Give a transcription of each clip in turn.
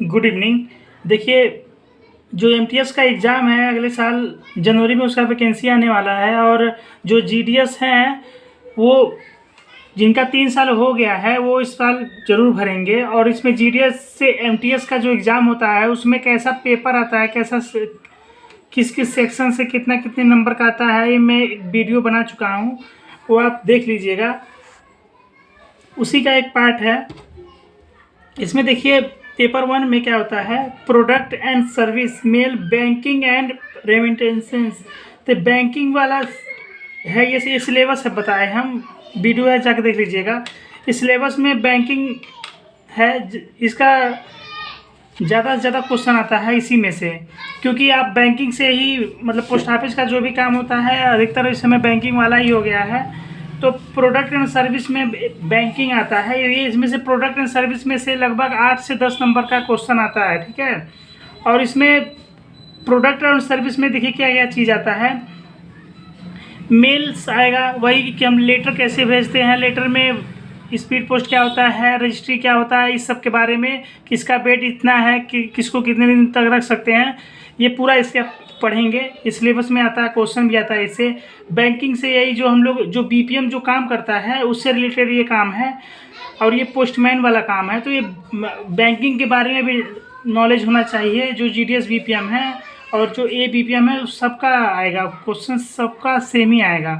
Good evening. देखिए, जो MTS का एग्ज़ाम है अगले साल जनवरी में, उसका वैकेंसी आने वाला है। और जो जीडीएस हैं वो जिनका 3 साल हो गया है वो इस साल ज़रूर भरेंगे। और इसमें जीडीएस से एमटीएस का जो एग्ज़ाम होता है उसमें कैसा पेपर आता है, कैसा किस किस सेक्शन से कितना कितने नंबर का आता है, ये मैं एक वीडियो बना चुका हूँ, वो आप देख लीजिएगा। उसी का एक पार्ट है। इसमें देखिए पेपर 1 में क्या होता है, product and service, mail, banking and remittances. तो बैंकिंग वाला है, ये सिलेबस है, बताए हम, वीडियो है, जाकर देख लीजिएगा। इस सिलेबस में बैंकिंग है, इसका ज़्यादा से ज़्यादा क्वेश्चन आता है इसी में से, क्योंकि आप बैंकिंग से ही मतलब पोस्ट ऑफिस का जो भी काम होता है अधिकतर इस समय बैंकिंग वाला ही हो गया है। तो प्रोडक्ट एंड सर्विस में बैंकिंग आता है, ये इसमें से प्रोडक्ट एंड सर्विस में से लगभग 8 से 10 नंबर का क्वेश्चन आता है, ठीक है। और इसमें प्रोडक्ट एंड सर्विस में देखिए क्या क्या चीज़ आता है। मेल्स आएगा, वही कि हम लेटर कैसे भेजते हैं, लेटर में स्पीड पोस्ट क्या होता है, रजिस्ट्री क्या होता है, इस सब के बारे में, किसका वेट इतना है कि किसको कितने दिन तक रख सकते हैं, ये पूरा इसके पढ़ेंगे। इस सिलेबस में आता है, क्वेश्चन भी आता है इससे। बैंकिंग से यही जो हम लोग जो बीपीएम जो काम करता है उससे रिलेटेड ये काम है, और ये पोस्टमैन वाला काम है। तो ये बैंकिंग के बारे में भी नॉलेज होना चाहिए। जो जीडीएस बीपीएम है और जो ए बीपीएम है सबका आएगा क्वेश्चन, सबका सेम ही आएगा,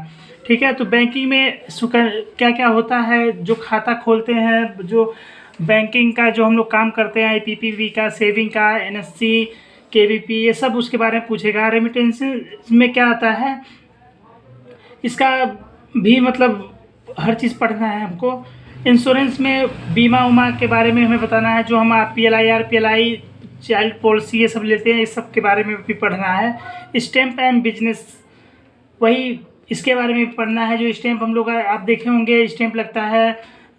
ठीक है। तो बैंकिंग में क्या क्या होता है, जो खाता खोलते हैं, जो बैंकिंग का जो हम लोग काम करते हैं, आईपीपीबी का, सेविंग का, एनएससी, केवीपी, ये सब उसके बारे में पूछेगा। रेमिटेंस में क्या आता है, इसका भी मतलब हर चीज़ पढ़ना है हमको। इंश्योरेंस में बीमा उमा के बारे में हमें बताना है, जो हम पीएलआई, आरपीएलआई, चाइल्ड पॉलिसी, ये सब लेते हैं, इस सब के बारे में भी पढ़ना है। स्टैम्प एंड बिजनेस, वही इसके बारे में पढ़ना है। जो स्टैम्प हम लोग आप देखे होंगे, स्टैम्प लगता है,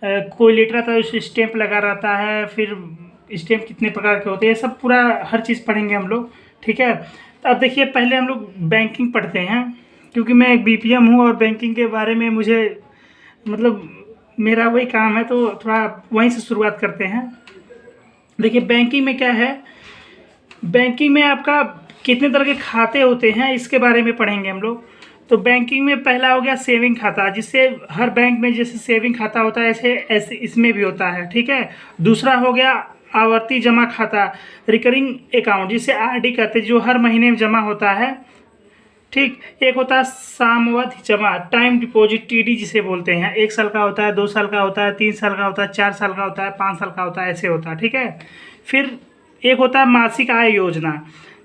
कोई लेटर आता है उस स्टैम्प लगा रहता है, फिर स्टैम्प कितने प्रकार के होते हैं, ये सब पूरा हर चीज़ पढ़ेंगे हम लोग, ठीक है। तो अब देखिए पहले हम लोग बैंकिंग पढ़ते हैं, क्योंकि मैं एक बीपीएम हूँ और बैंकिंग के बारे में मुझे मतलब मेरा वही काम है, तो थोड़ा वहीं से शुरुआत करते हैं। देखिए बैंकिंग में क्या है, बैंकिंग में आपका कितने तरह के खाते होते हैं इसके बारे में पढ़ेंगे हम लोग। तो बैंकिंग में पहला हो गया सेविंग खाता, जिससे हर बैंक में जैसे सेविंग खाता होता है ऐसे ऐसे इसमें भी होता है, ठीक है। दूसरा हो गया आवर्ती जमा खाता, रिकरिंग अकाउंट, जिसे आरडी कहते हैं, जो हर महीने में जमा होता है, ठीक। एक होता है सामवत जमा, टाइम डिपॉजिट, टीडी जिसे बोलते हैं, 1 साल का होता है, 2 साल का होता है, 3 साल का होता है, 4 साल का होता है, 5 साल का होता है, ऐसे होता है, ठीक है। फिर एक होता है मासिक आय योजना,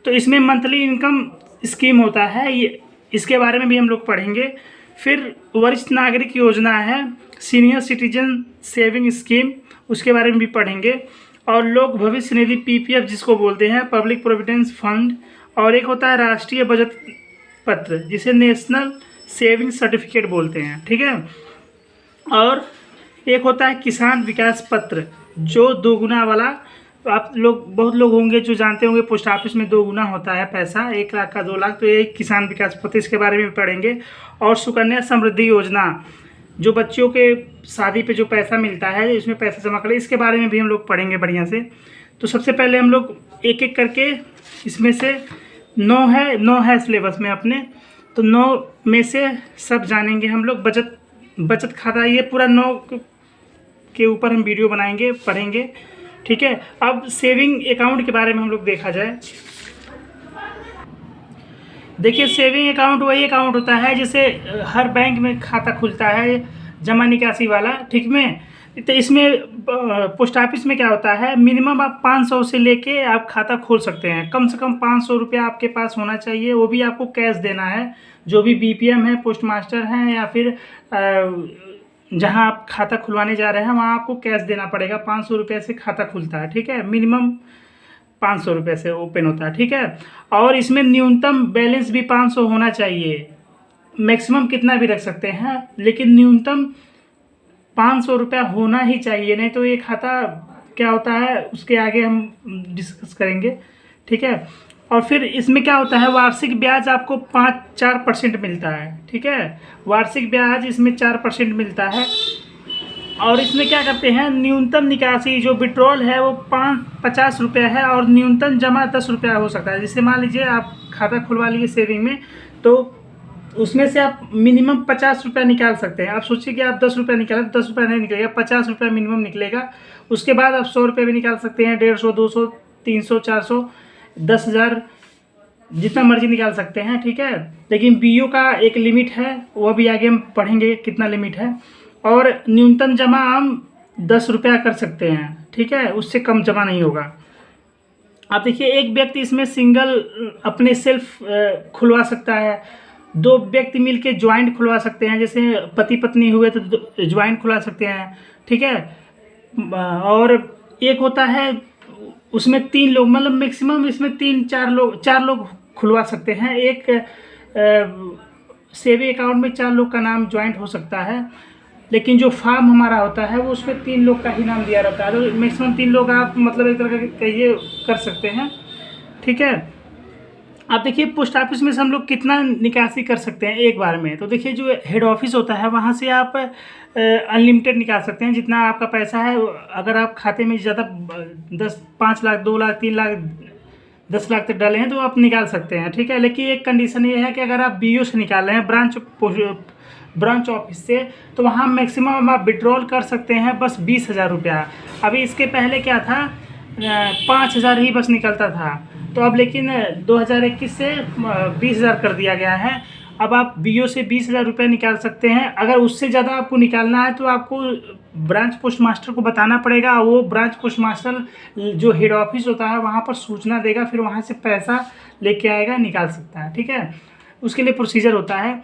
तो इसमें मंथली इनकम स्कीम होता है, ये इसके बारे में भी हम लोग पढ़ेंगे। फिर वरिष्ठ नागरिक योजना है, सीनियर सिटीजन सेविंग स्कीम, उसके बारे में भी पढ़ेंगे। और लोक भविष्य निधि, पीपीएफ जिसको बोलते हैं, पब्लिक प्रोविडेंस फंड। और एक होता है राष्ट्रीय बचत पत्र, जिसे नेशनल सेविंग सर्टिफिकेट बोलते हैं, ठीक है। और एक होता है किसान विकास पत्र, जो 2 गुना वाला, तो आप लोग बहुत लोग होंगे जो जानते होंगे पोस्ट ऑफिस में 2 गुना होता है पैसा, 1 लाख का 2 लाख, तो ये किसान विकास पत्र, इसके बारे में भी पढ़ेंगे। और सुकन्या समृद्धि योजना, जो बच्चों के शादी पे जो पैसा मिलता है, इसमें पैसा जमा करें, इसके बारे में भी हम लोग पढ़ेंगे बढ़िया से। तो सबसे पहले हम लोग एक एक करके, इसमें से 9 है सिलेबस में अपने, तो 9 में से सब जानेंगे हम लोग। बचत खाता, ये पूरा 9 के ऊपर हम वीडियो बनाएंगे, पढ़ेंगे, ठीक है। अब सेविंग अकाउंट के बारे में हम लोग देखा जाए। देखिए सेविंग अकाउंट वही अकाउंट होता है जैसे हर बैंक में खाता खुलता है, जमा निकासी वाला, ठीक में। तो इसमें पोस्ट ऑफिस में क्या होता है, मिनिमम आप 500 से लेके आप खाता खोल सकते हैं। कम से कम 500 रुपया आपके पास होना चाहिए, वो भी आपको कैश देना है। जो भी बीपीएम है, पोस्ट मास्टर हैं, या फिर जहां आप खाता खुलवाने जा रहे हैं वहां आपको कैश देना पड़ेगा। 500 रुपये से खाता खुलता है, ठीक है। मिनिमम 500 रुपये से ओपन होता है, ठीक है। और इसमें न्यूनतम बैलेंस भी 500 होना चाहिए, मैक्सिमम कितना भी रख सकते हैं, लेकिन न्यूनतम 500 रुपया होना ही चाहिए, नहीं तो ये खाता क्या होता है उसके आगे हम डिस्कस करेंगे, ठीक है। और फिर इसमें क्या होता है, वार्षिक ब्याज आपको 4% मिलता है, ठीक है। वार्षिक ब्याज इसमें 4% मिलता है। और इसमें क्या करते हैं, न्यूनतम निकासी जो विड्रॉल है वो 50 रुपये है और न्यूनतम जमा 10 रुपया हो सकता है। जैसे मान लीजिए आप खाता खुलवा लिए सेविंग में, तो उसमें से आप मिनिमम 50 रुपया निकाल सकते हैं। आप सोचिए कि आप 10 रुपया निकालें तो 10 रुपया नहीं निकलेगा, 50 रुपया मिनिमम निकलेगा। उसके बाद आप 100 रुपये भी निकाल सकते हैं, 150, 200, 300, 400, 10,000, जितना मर्जी निकाल सकते हैं, ठीक है। लेकिन बीओ का एक लिमिट है, वह भी आगे हम पढ़ेंगे कितना लिमिट है। और न्यूनतम जमा हम 10 रुपया कर सकते हैं, ठीक है, उससे कम जमा नहीं होगा। आप देखिए, एक व्यक्ति इसमें सिंगल अपने सेल्फ खुलवा सकता है, 2 व्यक्ति मिलके ज्वाइंट खुलवा सकते हैं, जैसे पति पत्नी हुए तो ज्वाइंट खुलवा सकते हैं, ठीक है। और एक होता है उसमें 3 लोग, मतलब मैक्सिमम इसमें 4 लोग खुलवा सकते हैं। एक सेविंग अकाउंट में 4 लोग का नाम ज्वाइंट हो सकता है, लेकिन जो फॉर्म हमारा होता है वो उसमें 3 लोग का ही नाम दिया रहता है। तो मैक्सिमम 3 लोग आप मतलब एक तरह का ये कर सकते हैं, ठीक है। आप देखिए, पोस्ट ऑफिस में से हम लोग कितना निकासी कर सकते हैं एक बार में। तो देखिए, जो हेड ऑफिस होता है वहाँ से आप अनलिमिटेड निकाल सकते हैं, जितना आपका पैसा है। अगर आप खाते में ज़्यादा 5 लाख, 2 लाख, 3 लाख, 10 लाख तक डाले हैं तो आप निकाल सकते हैं, ठीक है। लेकिन एक कंडीशन ये है कि अगर आप बीओ से निकाल रहे हैं, ब्रांच ऑफिस से, तो वहाँ मैक्सिमम आप विड्रॉल कर सकते हैं बस 20,000 रुपया। अभी इसके पहले क्या था, 5,000 ही बस निकलता था। तो अब लेकिन 2021 से 20,000 कर दिया गया है। अब आप बीओ से 20,000 रुपये निकाल सकते हैं। अगर उससे ज़्यादा आपको निकालना है तो आपको ब्रांच पोस्ट मास्टर को बताना पड़ेगा। वो ब्रांच पोस्ट मास्टर जो हेड ऑफिस होता है वहाँ पर सूचना देगा, फिर वहाँ से पैसा लेके आएगा, निकाल सकता है, ठीक है। उसके लिए प्रोसीजर होता है।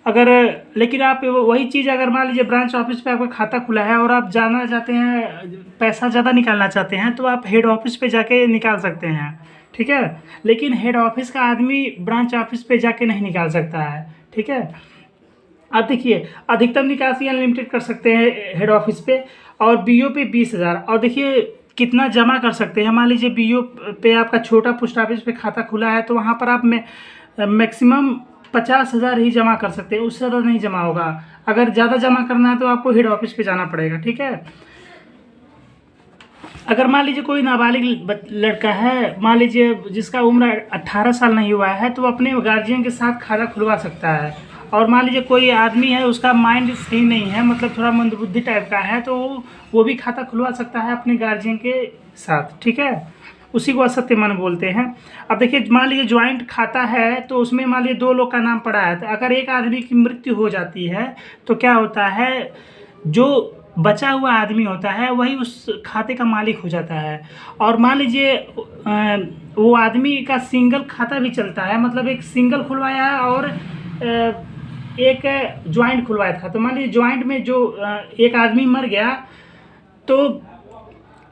अगर लेकिन आप वही चीज़, अगर मान लीजिए ब्रांच ऑफिस पे आपका खाता खुला है और आप जाना चाहते हैं, पैसा ज़्यादा निकालना चाहते हैं, तो आप हेड ऑफिस पे जाके निकाल सकते हैं, ठीक है। लेकिन हेड ऑफिस का आदमी ब्रांच ऑफिस पे जाके नहीं निकाल सकता है, ठीक है। आप देखिए, अधिकतम निकासी अनलिमिटेड कर सकते हैं हेड ऑफिस पे, और बीओ पे 20,000। और देखिए कितना जमा कर सकते हैं। मान लीजिए बीओ पे आपका छोटा पोस्ट ऑफिस पे खाता खुला है, तो वहाँ पर आप मैक्सिमम 50,000 ही जमा कर सकते हैं, उससे ज़्यादा नहीं जमा होगा। अगर ज़्यादा जमा करना है तो आपको हेड ऑफिस पे जाना पड़ेगा, ठीक है। अगर मान लीजिए कोई नाबालिग लड़का है, मान लीजिए जिसका उम्र 18 साल नहीं हुआ है, तो अपने गार्जियन के साथ खाता खुलवा सकता है। और मान लीजिए कोई आदमी है, उसका माइंड सही नहीं है, मतलब थोड़ा मंदबुद्धि टाइप का है, तो वो भी खाता खुलवा सकता है अपने गार्जियन के साथ, ठीक है। उसी को असत्य मन बोलते हैं। अब देखिए, मान लीजिए ज्वाइंट खाता है, तो उसमें मान लीजिए 2 लोग का नाम पड़ा है, तो अगर एक आदमी की मृत्यु हो जाती है तो क्या होता है, जो बचा हुआ आदमी होता है वही उस खाते का मालिक हो जाता है। और मान लीजिए वो आदमी का सिंगल खाता भी चलता है, मतलब एक सिंगल खुलवाया है और एक ज्वाइंट खुलवाया था। तो मान लीजिए ज्वाइंट में जो एक आदमी मर गया तो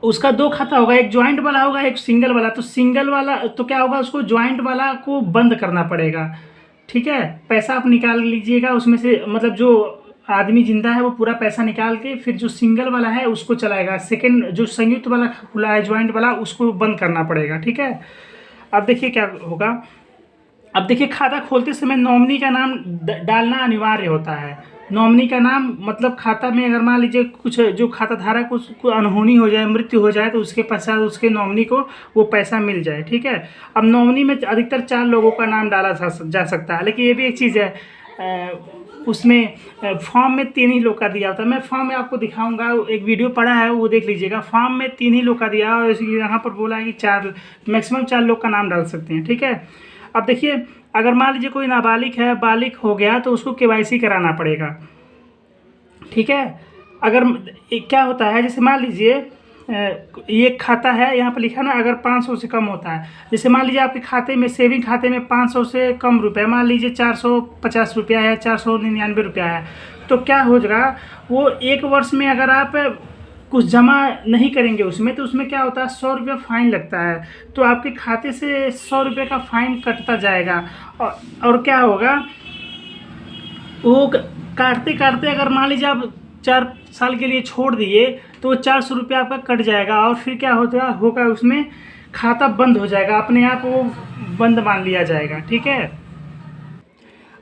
उसका 2 खाता होगा, एक ज्वाइंट वाला होगा, एक सिंगल वाला। तो सिंगल वाला तो क्या होगा, उसको ज्वाइंट वाला को बंद करना पड़ेगा, ठीक है। पैसा आप निकाल लीजिएगा उसमें से, मतलब जो आदमी जिंदा है वो पूरा पैसा निकाल के फिर जो सिंगल वाला है उसको चलाएगा। सेकंड जो संयुक्त वाला खुला है ज्वाइंट वाला, उसको बंद करना पड़ेगा, ठीक है। अब देखिए क्या होगा। अब देखिए, खाता खोलते समय नॉमिनी का नाम डालना अनिवार्य होता है। नॉमिनी का नाम मतलब खाता में अगर मान लीजिए कुछ जो खाता धारक उसको अनहोनी हो जाए, मृत्यु हो जाए, तो उसके पश्चात उसके नॉमिनी को वो पैसा मिल जाए, ठीक है। अब नॉमिनी में अधिकतर 4 लोगों का नाम डाला जा सकता है, लेकिन ये भी एक चीज़ है, उसमें फॉर्म में 3 ही लोग का दिया होता है। मैं फॉर्म में आपको दिखाऊंगा, एक वीडियो पड़ा है वो देख लीजिएगा। फॉर्म में 3 ही लोग का दिया और यहाँ पर बोला है कि 4 मैक्सिमम 4 लोग का नाम डाल सकते हैं, ठीक है। अब देखिए, अगर मान लीजिए कोई नाबालिग है, बालिग हो गया, तो उसको केवाईसी कराना पड़ेगा, ठीक है। अगर क्या होता है, जैसे मान लीजिए ये खाता है, यहाँ पर लिखा ना, अगर 500 से कम होता है, जैसे मान लीजिए आपके खाते में, सेविंग खाते में 500 से कम रुपए, मान लीजिए 450 रुपया है, 499 रुपया है, तो क्या हो जाएगा, वो 1 वर्ष में अगर आप कुछ जमा नहीं करेंगे उसमें, तो उसमें क्या होता है, 100 रुपया फ़ाइन लगता है। तो आपके खाते से 100 रुपये का फ़ाइन कटता जाएगा। और क्या होगा, वो काटते काटते अगर मान लीजिए आप 4 साल के लिए छोड़ दिए, तो 400 रुपया आपका कट जाएगा। और फिर क्या होगा उसमें खाता बंद हो जाएगा, अपने आप वो बंद मान लिया जाएगा, ठीक है।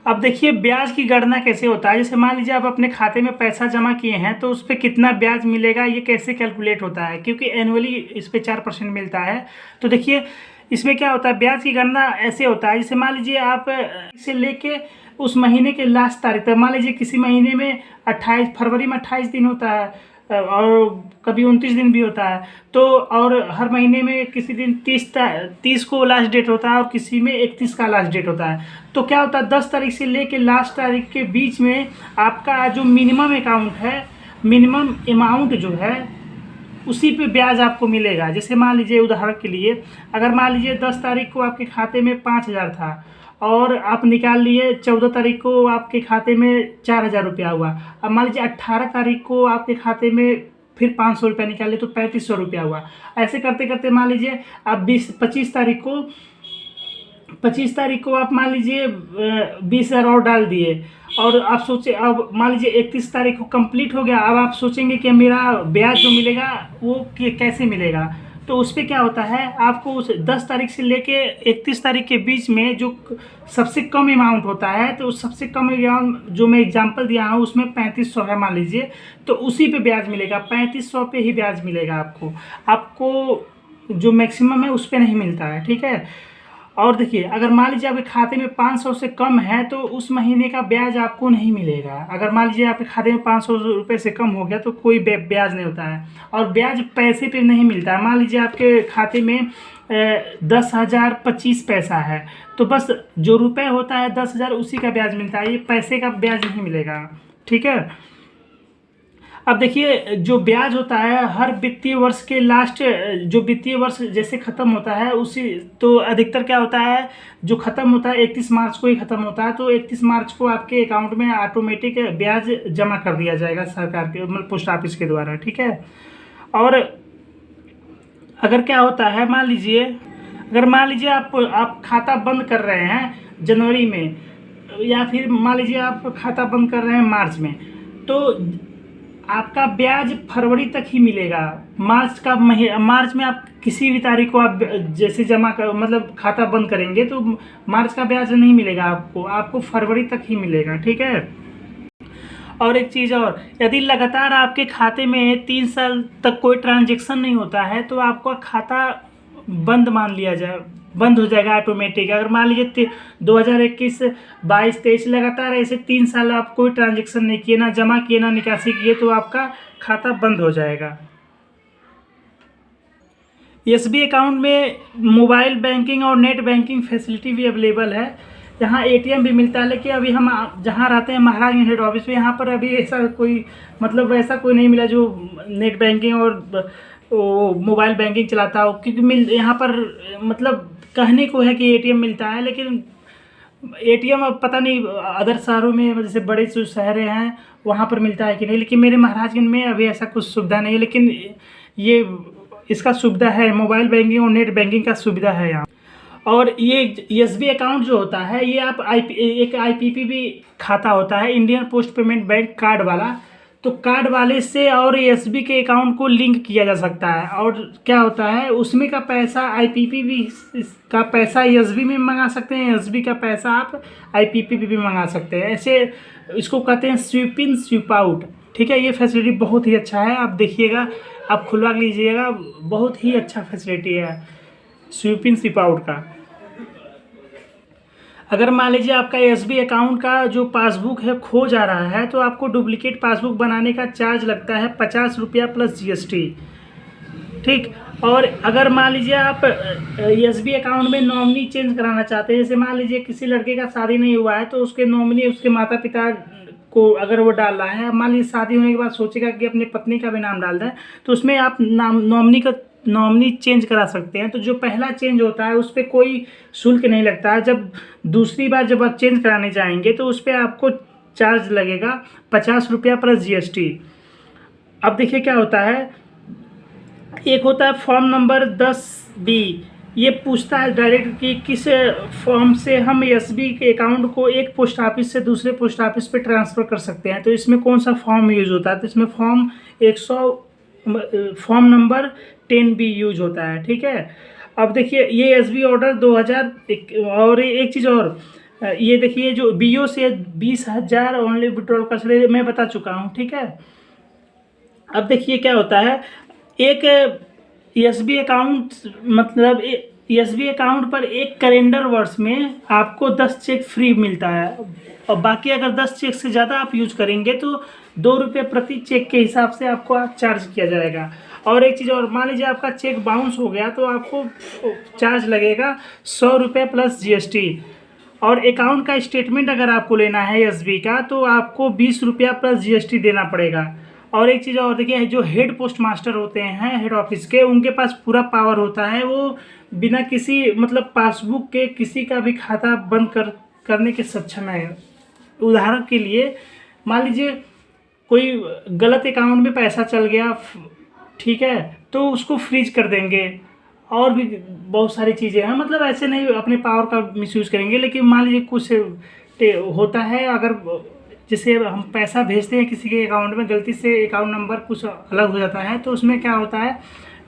अब देखिए ब्याज की गणना कैसे होता है। जैसे मान लीजिए आप अपने खाते में पैसा जमा किए हैं तो उस पर कितना ब्याज मिलेगा, ये कैसे कैलकुलेट होता है, क्योंकि एनुअली इस पर 4% मिलता है। तो देखिए इसमें क्या होता है, ब्याज की गणना ऐसे होता है। जैसे मान लीजिए आप इसे लेके उस महीने के लास्ट तारीख तक, मान लीजिए किसी महीने में 28 फरवरी में 28 दिन होता है और कभी 29 दिन भी होता है। तो और हर महीने में किसी दिन 30 को लास्ट डेट होता है और किसी में 31 का लास्ट डेट होता है। तो क्या होता है, 10 तारीख से लेके लास्ट तारीख के बीच में आपका जो मिनिमम अकाउंट है, मिनिमम अमाउंट जो है उसी पे ब्याज आपको मिलेगा। जैसे मान लीजिए उदाहरण के लिए, अगर मान लीजिए 10 तारीख को आपके खाते में 5,000 था और आप निकाल लिए 14 तारीख को आपके खाते में 4,000 रुपया हुआ। अब मान लीजिए 18 तारीख को आपके खाते में फिर 500 रुपया निकाले तो 3500 रुपया हुआ। ऐसे करते करते मान लीजिए आप 25 तारीख को आप मान लीजिए 20,000 और डाल दिए और आप सोचे, अब मान लीजिए 31 तारीख को कंप्लीट हो गया। अब आप सोचेंगे कि मेरा ब्याज जो मिलेगा वो कैसे मिलेगा। तो उस पर क्या होता है, आपको उस 10 तारीख से लेके 31 तारीख के बीच में जो सबसे कम अमाउंट होता है, तो उस सबसे कम अमाउंट जो मैं एग्जांपल दिया हूँ उसमें 3500 है मान लीजिए, तो उसी पे ब्याज मिलेगा। 3500 पे ही ब्याज मिलेगा आपको जो मैक्सिमम है उस पर नहीं मिलता है, ठीक है। और देखिए अगर मान लीजिए आपके खाते में 500 से कम है तो उस महीने का ब्याज आपको नहीं मिलेगा। अगर मान लीजिए आपके खाते में 500 रुपये से कम हो गया तो कोई ब्याज नहीं होता है। और ब्याज पैसे पे नहीं मिलता है। मान लीजिए आपके खाते में 10,025 पैसा है तो बस जो रुपये होता है 10,000 उसी का ब्याज मिलता है, ये पैसे का ब्याज नहीं मिलेगा, ठीक है। अब देखिए जो ब्याज होता है हर वित्तीय वर्ष के लास्ट, जो वित्तीय वर्ष जैसे ख़त्म होता है उसी, तो अधिकतर क्या होता है जो ख़त्म होता है 31 मार्च को ही ख़त्म होता है। तो 31 मार्च को आपके अकाउंट में ऑटोमेटिक ब्याज जमा कर दिया जाएगा सरकार के, मतलब पोस्ट ऑफिस के द्वारा, ठीक है। और अगर क्या होता है, मान लीजिए आप खाता बंद कर रहे हैं जनवरी में, या फिर मान लीजिए आप खाता बंद कर रहे हैं मार्च में, तो आपका ब्याज फरवरी तक ही मिलेगा। मार्च में आप किसी भी तारीख को आप जैसे जमा कर, मतलब खाता बंद करेंगे तो मार्च का ब्याज नहीं मिलेगा आपको फरवरी तक ही मिलेगा, ठीक है। और एक चीज़ और, यदि लगातार आपके खाते में 3 साल तक कोई ट्रांजैक्शन नहीं होता है तो आपका खाता बंद हो जाएगा ऑटोमेटिक। अगर मान लीजिए 2021, 22, 23 लगातार ऐसे 3 साल आप कोई ट्रांजैक्शन नहीं किए, ना जमा किए ना निकासी किए, तो आपका खाता बंद हो जाएगा। एसबी अकाउंट में मोबाइल बैंकिंग और नेट बैंकिंग फैसिलिटी भी अवेलेबल है। यहाँ एटीएम भी मिलता है, लेकिन अभी हम जहाँ रहते हैं महाराजगंज हेड ऑफिस में, यहाँ पर अभी ऐसा कोई नहीं मिला जो नेट बैंकिंग और मोबाइल बैंकिंग चलाता हो, क्योंकि यहाँ पर मतलब कहने को है कि एटीएम मिलता है, लेकिन एटीएम अब पता नहीं अदर शहरों में, जैसे बड़े जो शहर हैं वहाँ पर मिलता है कि नहीं, लेकिन मेरे महाराजगंज में अभी ऐसा कुछ सुविधा नहीं है। लेकिन ये इसका सुविधा है, मोबाइल बैंकिंग और नेट बैंकिंग का सुविधा है यहाँ। और ये एसबी अकाउंट जो होता है ये आप एक आईपीपीबी खाता होता है, Indian post payment bank card वाला। तो कार्ड वाले से और एसबी के अकाउंट को लिंक किया जा सकता है। और क्या होता है उसमें का पैसा आईपीपीबी का पैसा एसबी में मंगा सकते हैं, एसबी का पैसा आप आईपीपीबी में मंगा सकते हैं। ऐसे इसको कहते हैं स्वीप इन स्वीप आउट, ठीक है। ये फैसिलिटी बहुत ही अच्छा है, आप देखिएगा, आप खुलवा लीजिएगा, बहुत ही अच्छा फैसिलिटी है स्वीप इन स्वीप आउट का। अगर मान लीजिए आपका एसबी अकाउंट का जो पासबुक है खो जा रहा है तो आपको डुप्लीकेट पासबुक बनाने का चार्ज लगता है 50 रुपया प्लस जीएसटी, ठीक। और अगर मान लीजिए आप एसबी अकाउंट में नॉमिनी चेंज कराना चाहते हैं, जैसे मान लीजिए किसी लड़के का शादी नहीं हुआ है तो उसके नॉमिनी उसके माता पिता को अगर वो डाल रहा है, मान लीजिए शादी होने के बाद सोचेगा कि अपनी पत्नी का भी नाम डाल दें, तो उसमें आप नॉमिनी चेंज करा सकते हैं। तो जो पहला चेंज होता है उस पर कोई शुल्क नहीं लगता है। जब दूसरी बार जब आप चेंज कराने जाएंगे तो उस पर आपको चार्ज लगेगा 50 रुपया प्लस जीएसटी। अब देखिए क्या होता है, एक होता है फॉर्म नंबर 10B, ये पूछता है डायरेक्ट कि किस फॉर्म से हम एसबी के अकाउंट को एक पोस्ट ऑफिस से दूसरे पोस्ट ऑफिस पे ट्रांसफ़र कर सकते हैं। तो इसमें कौन सा फॉर्म यूज़ होता है, तो इसमें फॉर्म नंबर 10B यूज होता है, ठीक है। अब देखिए ये एसबी ऑर्डर 2001, और एक चीज़ और, ये देखिए जो BO से 20,000 ओनली विड्रॉल कर सकते, मैं बता चुका हूँ, ठीक है। अब देखिए क्या होता है, एक SB अकाउंट मतलब SB अकाउंट पर एक कैलेंडर वर्ष में आपको 10 चेक फ्री मिलता है, और बाकी अगर 10 चेक से ज़्यादा आप यूज करेंगे तो 2 रुपये प्रति चेक के हिसाब से आपको चार्ज किया जाएगा। और एक चीज़ और, मान लीजिए आपका चेक बाउंस हो गया तो आपको चार्ज लगेगा 100 रुपये प्लस GST। और अकाउंट का स्टेटमेंट अगर आपको लेना है SB का तो आपको 20 रुपया प्लस GST देना पड़ेगा। और एक चीज़ और देखिए, जो हेड पोस्ट मास्टर होते हैं हेड ऑफिस के, उनके पास पूरा पावर होता है, वो बिना किसी मतलब पासबुक के किसी का भी खाता बंद करने के सक्षम है। उदाहरण के लिए मान लीजिए कोई गलत अकाउंट में पैसा चल गया, ठीक है, तो उसको फ्रीज कर देंगे। और भी बहुत सारी चीज़ें हैं, मतलब ऐसे नहीं अपने पावर का मिसयूज़ करेंगे। लेकिन मान लीजिए कुछ होता है, अगर जैसे हम पैसा भेजते हैं किसी के अकाउंट में, गलती से अकाउंट नंबर कुछ अलग हो जाता है, तो उसमें क्या होता है,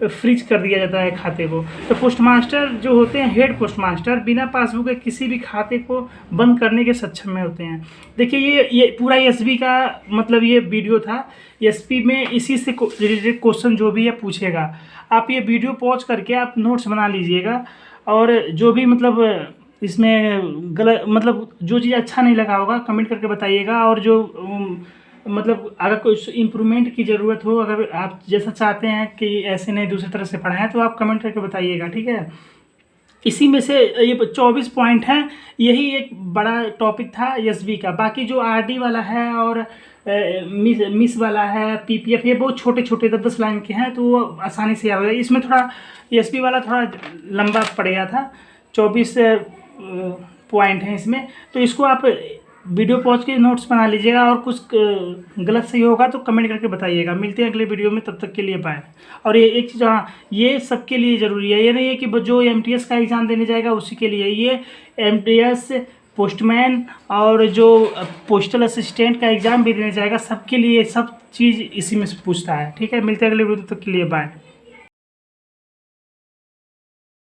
फ्रीज कर दिया जाता है खाते को। तो पोस्ट मास्टर जो होते हैं, हेड पोस्ट मास्टर, बिना पासबुक के किसी भी खाते को बंद करने के सक्षम में होते हैं। देखिए ये पूरा SB का मतलब ये वीडियो था। SB में इसी से रिलेटेड क्वेश्चन जो भी है पूछेगा। आप ये वीडियो पॉज करके आप नोट्स बना लीजिएगा, और जो भी मतलब इसमें गलत मतलब जो चीज़ अच्छा नहीं लगा होगा कमेंट करके बताइएगा। और जो मतलब अगर कुछ इम्प्रूवमेंट की ज़रूरत हो, अगर आप जैसा चाहते हैं कि ऐसे नहीं दूसरी तरह से पढ़ाएं, तो आप कमेंट करके बताइएगा, ठीक है। इसी में से ये 24 पॉइंट हैं, यही एक बड़ा टॉपिक था SB का। बाकी जो RD वाला है और मिस वाला है, PPF, ये बहुत छोटे छोटे 10-10 लाइन के हैं, तो वो आसानी से याद हो जाए। इसमें थोड़ा SB वाला थोड़ा लंबा पड़ गया था, 24 पॉइंट हैं इसमें। तो इसको आप वीडियो पॉज के नोट्स बना लीजिएगा, और कुछ गलत सही होगा तो कमेंट करके बताइएगा। मिलते हैं अगले वीडियो में, तब तक के लिए बाय। और ये एक चीज़, हाँ, ये सबके लिए ज़रूरी है, ये नहीं है कि जो MTS का एग्ज़ाम देने जाएगा उसी के लिए। ये MTS, पोस्टमैन और जो पोस्टल असिस्टेंट का एग्ज़ाम भी देने जाएगा, सबके लिए सब चीज़ इसी में से पूछता है, ठीक है। मिलते हैं अगले वीडियो, तब तक के लिए बाय।